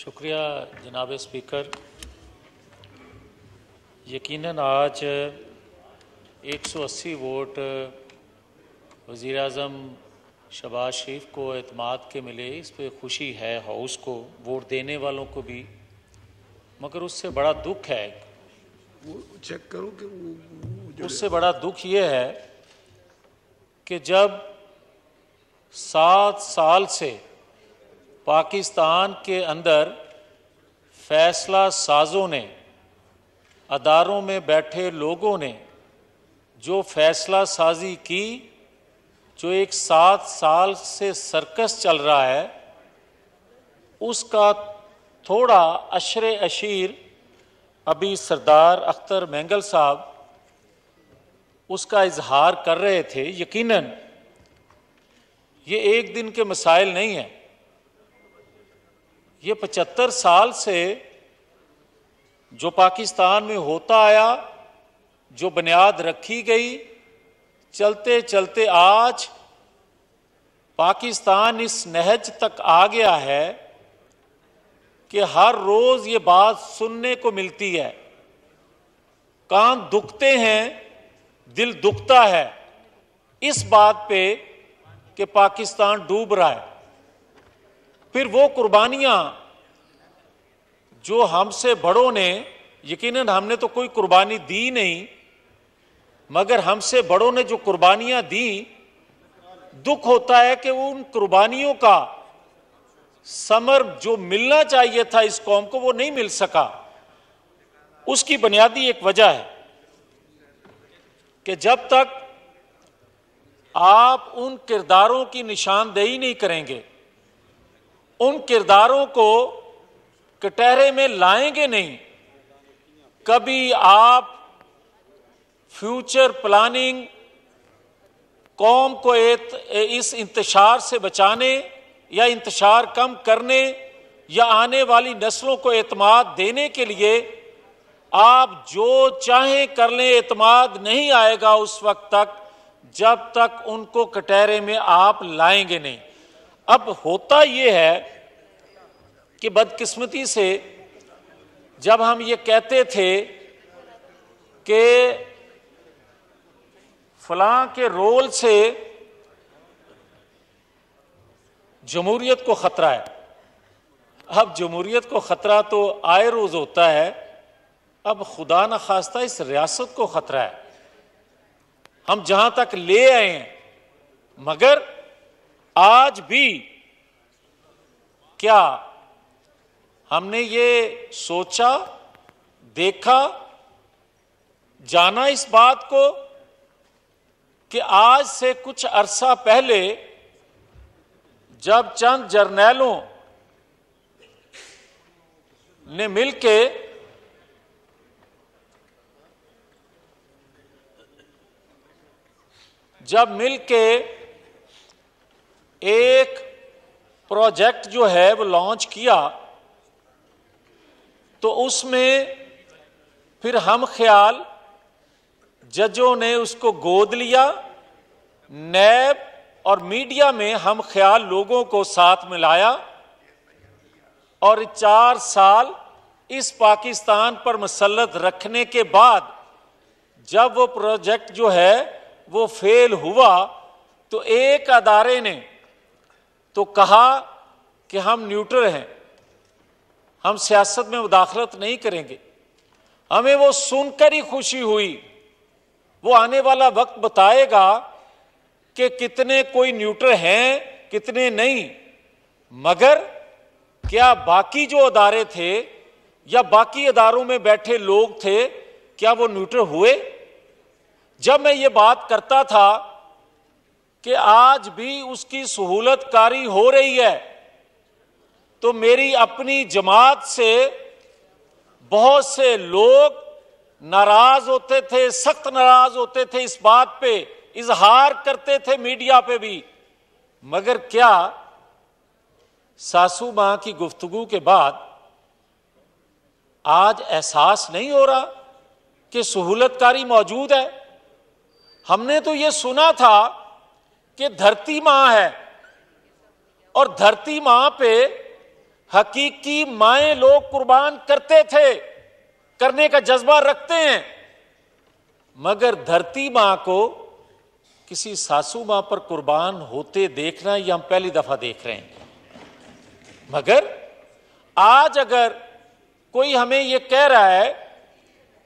शुक्रिया जनाब स्पीकर। यकीनन आज 180 वोट वज़ीर आज़म शहबाज शरीफ को एतमाद के मिले, इस पर खुशी है हाउस को, वोट देने वालों को भी, मगर उससे बड़ा दुख है, वो चेक करो कि वो उससे बड़ा दुख ये है कि जब 7 साल से पाकिस्तान के अंदर फैसला साजों ने, अदारों में बैठे लोगों ने जो फैसला साजी की, जो एक 7 साल से सर्कस चल रहा है, उसका थोड़ा अशरे अशीर अभी सरदार अख्तर मेंगल साहब उसका इजहार कर रहे थे। यकीनन ये एक दिन के मसाइल नहीं हैं, ये 75 साल से जो पाकिस्तान में होता आया, जो बुनियाद रखी गई, चलते चलते आज पाकिस्तान इस नहज तक आ गया है कि हर रोज ये बात सुनने को मिलती है, कान दुखते हैं, दिल दुखता है इस बात पे कि पाकिस्तान डूब रहा है। फिर वो कुर्बानियां जो हमसे बड़ों ने, यकीनन हमने तो कोई कुर्बानी दी नहीं, मगर हमसे बड़ों ने जो कुर्बानियां दी, दुख होता है कि उन कुर्बानियों का समर जो मिलना चाहिए था इस कौम को, वो नहीं मिल सका। उसकी बुनियादी एक वजह है कि जब तक आप उन किरदारों की निशानदेही नहीं करेंगे, उन किरदारों को कटहरे में लाएंगे नहीं, कभी आप फ्यूचर प्लानिंग, कौम को इस इंतशार से बचाने या इंतशार कम करने या आने वाली नस्लों को एतमाद देने के लिए आप जो चाहें कर लें, एतमाद नहीं आएगा उस वक्त तक जब तक उनको कटहरे में आप लाएंगे नहीं। अब होता यह है कि बदकिस्मती से जब हम ये कहते थे कि फलां के रोल से जमहूरियत को खतरा है, अब जमहूरियत को खतरा तो आए रोज होता है, अब खुदा न खास्ता इस रियासत को खतरा है। हम जहां तक ले आए हैं, मगर आज भी क्या हमने ये सोचा, देखा, जाना इस बात को कि आज से कुछ अरसा पहले जब चंद जर्नैलों ने मिलके एक प्रोजेक्ट जो है वो लॉन्च किया, तो उसमें फिर हम ख्याल जजों ने उसको गोद लिया, नैब और मीडिया में हम ख्याल लोगों को साथ मिलाया, और 4 साल इस पाकिस्तान पर मसल्लत रखने के बाद जब वो प्रोजेक्ट जो है वो फेल हुआ, तो एक अदारे ने तो कहा कि हम न्यूट्रल हैं, हम सियासत में मुदाखलत नहीं करेंगे। हमें वो सुनकर ही खुशी हुई। वो आने वाला वक्त बताएगा कि कितने कोई न्यूट्रल हैं, कितने नहीं, मगर क्या बाकी जो अदारे थे या बाकी अदारों में बैठे लोग थे, क्या वो न्यूट्रल हुए? जब मैं ये बात करता था कि आज भी उसकी सहूलत कारी हो रही है, तो मेरी अपनी जमात से बहुत से लोग नाराज होते थे, सख्त नाराज होते थे, इस बात पे इजहार करते थे मीडिया पे भी। मगर क्या सासू मां की गुफ्तगू के बाद आज एहसास नहीं हो रहा कि सहूलतकारी मौजूद है? हमने तो ये सुना था कि धरती मां है, और धरती मां पे हकीकी माएं लोग कुर्बान करते थे, करने का जज्बा रखते हैं, मगर धरती मां को किसी सासू मां पर कुर्बान होते देखना ये हम पहली दफा देख रहे हैं। मगर आज अगर कोई हमें ये कह रहा है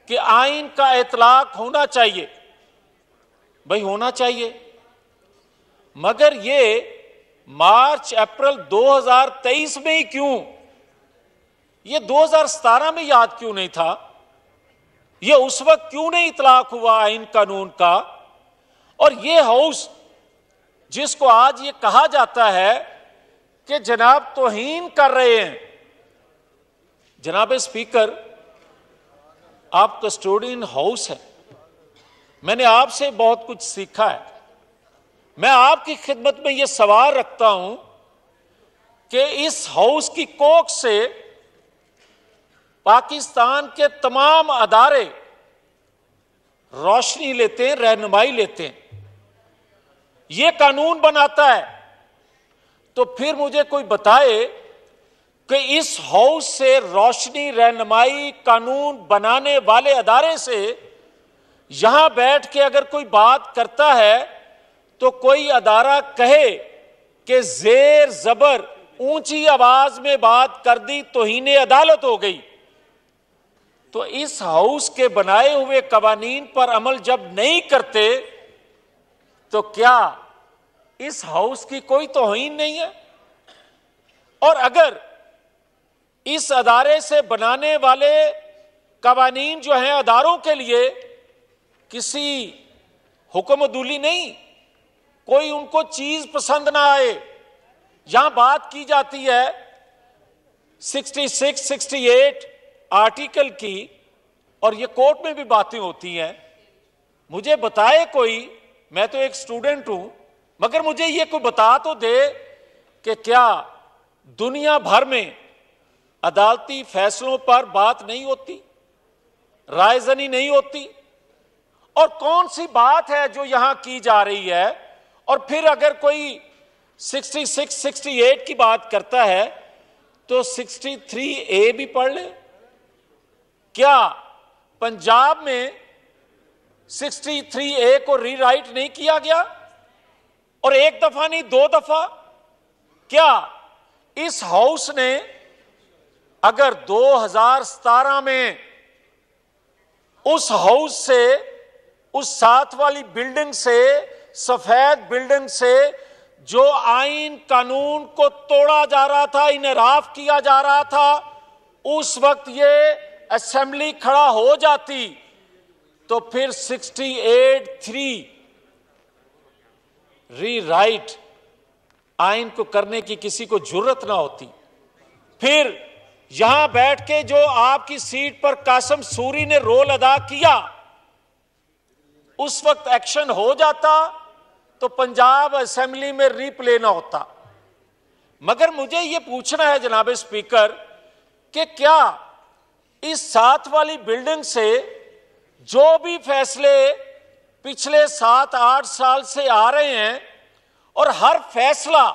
कि आइन का इतलाक होना चाहिए, भाई होना चाहिए, मगर ये मार्च अप्रैल 2023 में ही क्यों, ये 2017 में याद क्यों नहीं था? ये उस वक्त क्यों नहीं इतलाक हुआ आइन कानून का? और ये हाउस जिसको आज ये कहा जाता है कि जनाब तौहीन कर रहे हैं, जनाब स्पीकर आप कस्टोडियन हाउस है, मैंने आपसे बहुत कुछ सीखा है। मैं आपकी खिदमत में यह सवाल रखता हूं कि इस हाउस की कोख से पाकिस्तान के तमाम अदारे रोशनी लेते हैं, रहनुमाई लेते हैं, यह कानून बनाता है, तो फिर मुझे कोई बताए कि इस हाउस से रोशनी, रहनुमाई, कानून बनाने वाले अदारे से यहां बैठ के अगर कोई बात करता है तो कोई अदारा कहे कि जेर जबर ऊंची आवाज में बात कर दी, तौहीन अदालत हो गई। तो इस हाउस के बनाए हुए कवानीन पर अमल जब नहीं करते तो क्या इस हाउस की कोई तौहीन नहीं है? और अगर इस अदारे से बनाने वाले कवानीन जो हैं अदारों के लिए किसी हुक्मदुली नहीं, कोई उनको चीज पसंद ना आए, यहां बात की जाती है 66, 68 आर्टिकल की, और ये कोर्ट में भी बातें होती हैं। मुझे बताए कोई, मैं तो एक स्टूडेंट हूं, मगर मुझे ये कोई बता तो दे कि क्या दुनिया भर में अदालती फैसलों पर बात नहीं होती, रायजनी नहीं होती? और कौन सी बात है जो यहां की जा रही है? और फिर अगर कोई 66, 68 की बात करता है तो 63A भी पढ़ ले। क्या पंजाब में 63A को रीराइट नहीं किया गया? और एक दफा नहीं, 2 दफा। क्या इस हाउस ने अगर 2017 में उस हाउस से, उस साथ वाली बिल्डिंग से, सफेद बिल्डिंग से जो आइन कानून को तोड़ा जा रहा था, इनराफ किया जा रहा था, उस वक्त ये असेंबली खड़ा हो जाती तो फिर 68(3) रीराइट आइन को करने की किसी को जुर्रत ना होती। फिर यहां बैठ के जो आपकी सीट पर कासिम सूरी ने रोल अदा किया, उस वक्त एक्शन हो जाता तो पंजाब असेंबली में रीप्ले ना होता। मगर मुझे यह पूछना है जनाब स्पीकर कि क्या इस साथ वाली बिल्डिंग से जो भी फैसले पिछले 7-8 साल से आ रहे हैं और हर फैसला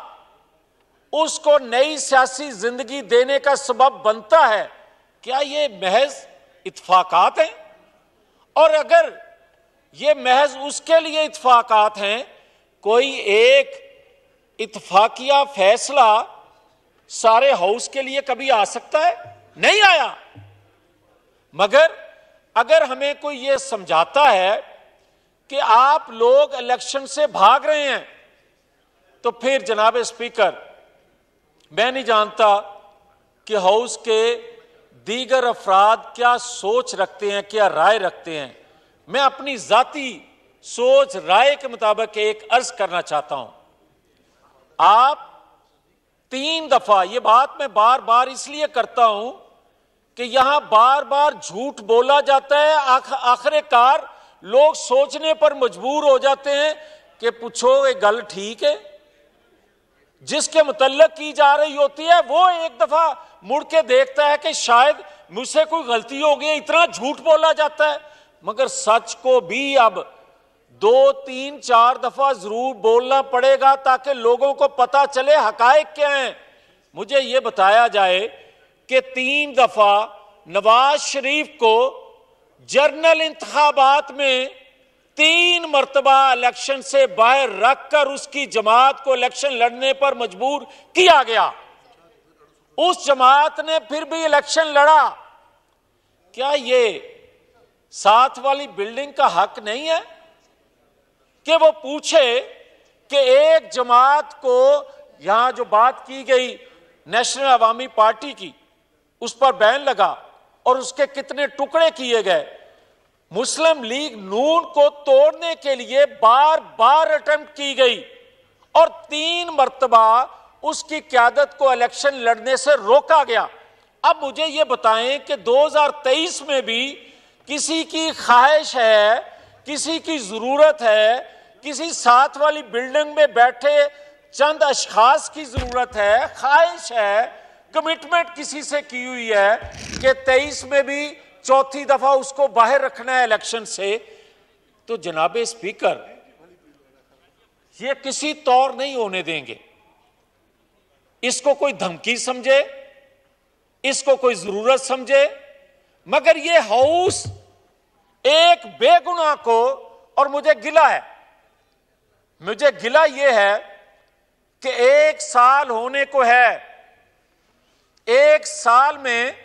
उसको नई सियासी जिंदगी देने का सबब बनता है, क्या ये महज इत्फाकात हैं? और अगर ये महज उसके लिए इत्फाकात हैं, कोई एक इत्फाकिया फैसला सारे हाउस के लिए कभी आ सकता है? नहीं आया। मगर अगर हमें कोई ये समझाता है कि आप लोग इलेक्शन से भाग रहे हैं, तो फिर जनाब स्पीकर मैं नहीं जानता कि हाउस के दीगर अफराद क्या सोच रखते हैं, क्या राय रखते हैं। मैं अपनी जाती सोच राय के मुताबिक एक अर्ज करना चाहता हूं। आप 3 दफा, ये बात मैं बार बार इसलिए करता हूं कि यहां बार बार झूठ बोला जाता है, आखिरकार लोग सोचने पर मजबूर हो जाते हैं कि पूछो ये गल ठीक है। जिसके मुतल्लक की जा रही होती है वो एक दफा मुड़ के देखता है कि शायद मुझसे कोई गलती हो गई, इतना झूठ बोला जाता है। मगर सच को भी अब 2, 3, 4 दफा जरूर बोलना पड़ेगा ताकि लोगों को पता चले हकायक क्या हैं। मुझे ये बताया जाए कि 3 दफा नवाज शरीफ को जनरल इंतखाबात में 3 मर्तबा इलेक्शन से बाहर रखकर उसकी जमात को इलेक्शन लड़ने पर मजबूर किया गया। उस जमात ने फिर भी इलेक्शन लड़ा। क्या ये साथ वाली बिल्डिंग का हक नहीं है कि वो पूछे कि एक जमात को, यहां जो बात की गई नेशनल अवामी पार्टी की, उस पर बैन लगा और उसके कितने टुकड़े किए गए। मुस्लिम लीग नून को तोड़ने के लिए बार बार अटेम्प्ट की गई और 3 मर्तबा उसकी क़यादत को इलेक्शन लड़ने से रोका गया। अब मुझे ये बताएं कि 2023 में भी किसी की ख्वाहिश है, किसी की जरूरत है, किसी साथ वाली बिल्डिंग में बैठे चंद अशखास की जरूरत है, ख्वाहिश है, कमिटमेंट किसी से की हुई है कि 23 में भी 4थी दफा उसको बाहर रखना है इलेक्शन से, तो जनाबे स्पीकर ये किसी तौर नहीं होने देंगे। इसको कोई धमकी समझे, इसको कोई जरूरत समझे, मगर ये हाउस एक बेगुनाह को, और मुझे गिला है, मुझे गिला ये है कि 1 साल होने को है। 1 साल में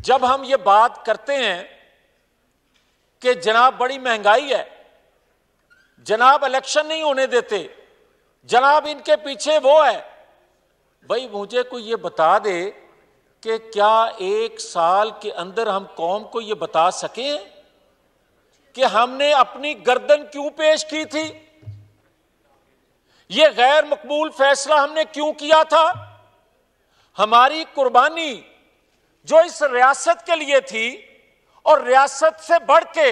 जब हम ये बात करते हैं कि जनाब बड़ी महंगाई है, जनाब इलेक्शन नहीं होने देते, जनाब इनके पीछे वो है, भाई मुझे कोई ये बता दे कि क्या 1 साल के अंदर हम कौम को ये बता सकें कि हमने अपनी गर्दन क्यों पेश की थी, ये गैर मकबूल फैसला हमने क्यों किया था। हमारी कुर्बानी जो इस रियासत के लिए थी, और रियासत से बढ़ के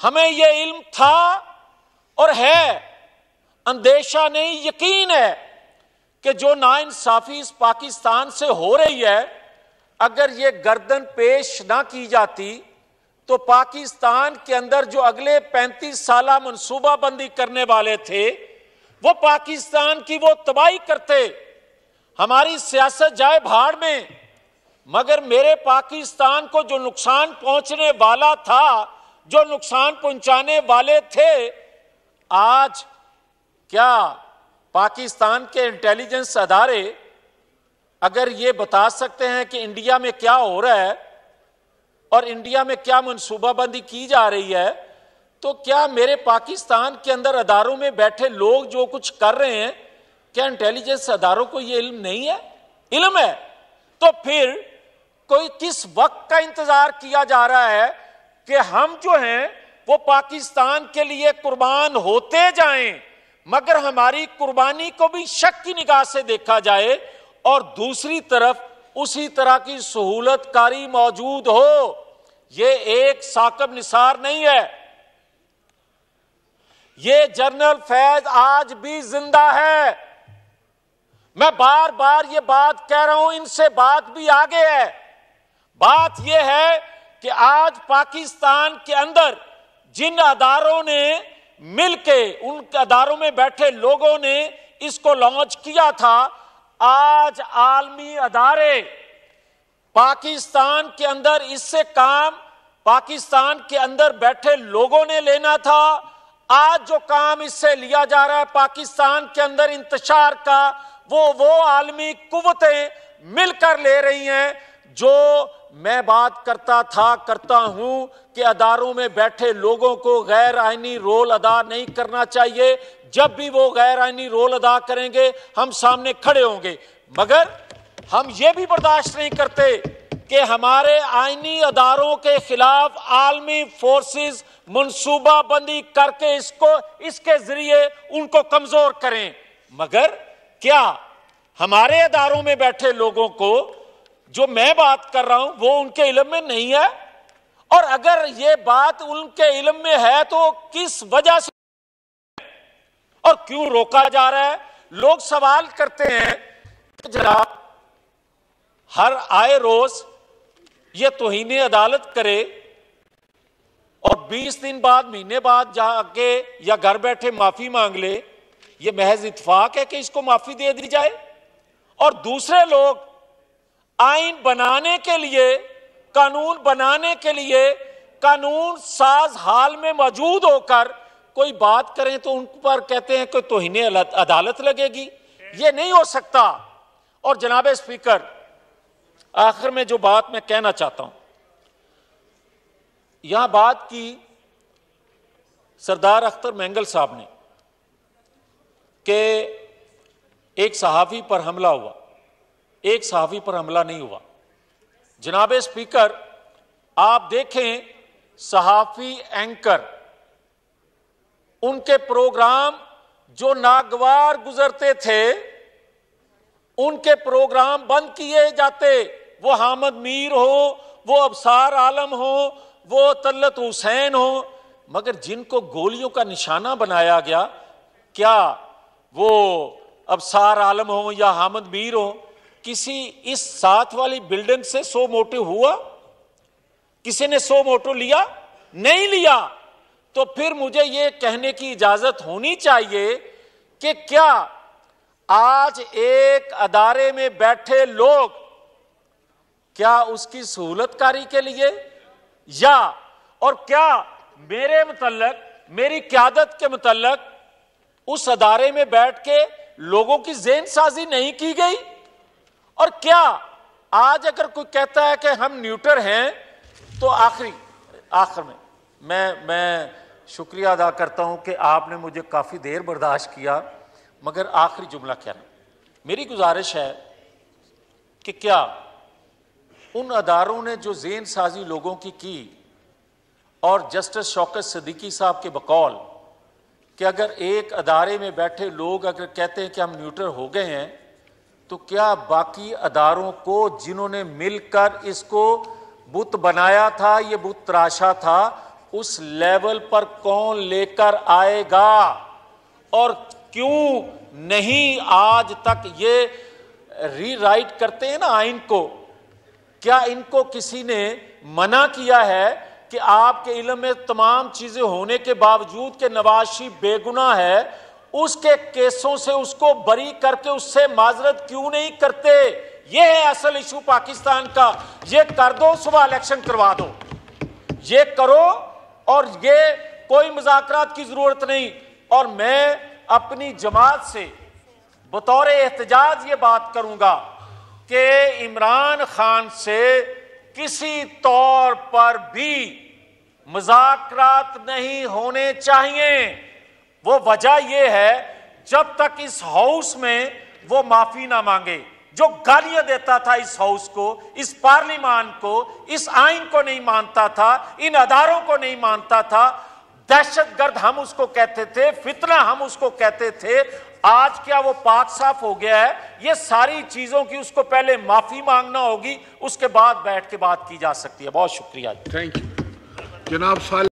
हमें यह इल्म था और है, अंदेशा नहीं यकीन है कि जो नाइंसाफी इस पाकिस्तान से हो रही है, अगर ये गर्दन पेश ना की जाती तो पाकिस्तान के अंदर जो अगले 35 साल मनसूबाबंदी करने वाले थे वो पाकिस्तान की वो तबाही करते। हमारी सियासत जाए भाड़ में, मगर मेरे पाकिस्तान को जो नुकसान पहुंचने वाला था, जो नुकसान पहुंचाने वाले थे, आज क्या पाकिस्तान के इंटेलिजेंस अदारे अगर ये बता सकते हैं कि इंडिया में क्या हो रहा है और इंडिया में क्या मनसूबाबंदी की जा रही है, तो क्या मेरे पाकिस्तान के अंदर अदारों में बैठे लोग जो कुछ कर रहे हैं, क्या इंटेलिजेंस अदारों को ये इल्म नहीं है? इल्म है। तो फिर कोई किस वक्त का इंतजार किया जा रहा है कि हम जो हैं वो पाकिस्तान के लिए कुर्बान होते जाएं, मगर हमारी कुर्बानी को भी शक की निगाह से देखा जाए और दूसरी तरफ उसी तरह की सहूलतकारी मौजूद हो। ये एक साकिब निसार नहीं है, ये जनरल फैज आज भी जिंदा है। मैं बार बार ये बात कह रहा हूं, इनसे बात भी आगे है। बात यह है कि आज पाकिस्तान के अंदर जिन अदारों ने मिलके, उन अदारों में बैठे लोगों ने इसको लॉन्च किया था, आज आलमी अदारे पाकिस्तान के अंदर इससे काम पाकिस्तान के अंदर बैठे लोगों ने लेना था। आज जो काम इससे लिया जा रहा है पाकिस्तान के अंदर इंतशार का, वो आलमी कुव्वतें मिलकर ले रही हैं। जो मैं बात करता हूं कि अदारों में बैठे लोगों को गैर आईनी रोल अदा नहीं करना चाहिए। जब भी वो गैर आईनी रोल अदा करेंगे हम सामने खड़े होंगे, मगर हम ये भी बर्दाश्त नहीं करते कि हमारे आईनी अदारों के खिलाफ आलमी फोर्सेस मनसूबाबंदी करके इसके जरिए उनको कमजोर करें। मगर क्या हमारे अदारों में बैठे लोगों को जो मैं बात कर रहा हूं वो उनके इल्म में नहीं है? और अगर ये बात उनके इल्म में है तो किस वजह से और क्यों रोका जा रहा है? लोग सवाल करते हैं कि जनाब हर आए रोज ये तौहीन अदालत करे और 20 दिन बाद, महीने बाद जाके या घर बैठे माफी मांग ले, ये महज इत्तेफाक है कि इसको माफी दे दी जाए? और दूसरे लोग आइन बनाने के लिए, कानून बनाने के लिए कानून साज हाल में मौजूद होकर कोई बात करें तो उन पर कहते हैं कि तौहीने अदालत लगेगी। ये नहीं हो सकता। और जनाब स्पीकर, आखिर में जो बात मैं कहना चाहता हूं, यहां बात की सरदार अख्तर मेंगल साहब ने कि एक सहाफी पर हमला हुआ। एक सहाफी पर हमला नहीं हुआ। जनाब स्पीकर, आप देखें, सहाफी एंकर, उनके प्रोग्राम जो नागवार गुजरते थे, उनके प्रोग्राम बंद किए जाते। वो हामिद मीर हो, वो अबसार आलम हो, वो तल्लत हुसैन हो, मगर जिनको गोलियों का निशाना बनाया गया, क्या वो अबसार आलम हो या हामिद मीर हो, किसी इस साथ वाली बिल्डिंग से 100 मोटिव हुआ? किसी ने 100 मोटिव लिया? नहीं लिया। तो फिर मुझे यह कहने की इजाजत होनी चाहिए कि क्या आज एक अदारे में बैठे लोग, क्या उसकी सहूलतकारी के लिए, या और क्या मेरे मुतल्लक, मेरी क़यादत के मुतल्लक उस अदारे में बैठ के लोगों की ज़हन साजी नहीं की गई? और क्या आज अगर कोई कहता है कि हम न्यूट्रल हैं, तो आखिर में मैं शुक्रिया अदा करता हूं कि आपने मुझे काफ़ी देर बर्दाश्त किया, मगर आखिरी जुमला कहना, मेरी गुजारिश है कि क्या उन अदारों ने जो ज़हन साजी लोगों की और जस्टिस शौकत सिद्दीकी साहब के बकौल कि अगर एक अदारे में बैठे लोग अगर कहते हैं कि हम न्यूट्रल हो गए हैं, तो क्या बाकी अदारों को जिन्होंने मिलकर इसको बुत बनाया था, ये बुत तराशा था, उस लेवल पर कौन लेकर आएगा? और क्यों नहीं आज तक ये रीराइट करते हैं ना आइन को, क्या इनको किसी ने मना किया है कि आपके इल्म में तमाम चीजें होने के बावजूद कि नवाज शरीफ बेगुनाह है, उसके केसों से उसको बरी करके उससे माजरत क्यों नहीं करते? ये है असल इशू पाकिस्तान का। ये कर दो, सुबह इलेक्शन करवा दो, ये करो, और ये कोई मुज़ाकरात की जरूरत नहीं। और मैं अपनी जमात से बतौर एहतजाज ये बात करूंगा कि इमरान खान से किसी तौर पर भी मुज़ाकरात नहीं होने चाहिए। वो वजह यह है, जब तक इस हाउस में वो माफी ना मांगे, जो गालियां देता था इस हाउस को, इस पार्लिमान को, इस आइन को नहीं मानता था, इन अदारों को नहीं मानता था, दहशतगर्द हम उसको कहते थे, फितना हम उसको कहते थे। आज क्या वो पाक साफ हो गया है? ये सारी चीजों की उसको पहले माफी मांगना होगी, उसके बाद बैठ के बात की जा सकती है। बहुत शुक्रिया। थैंक यू जनाब।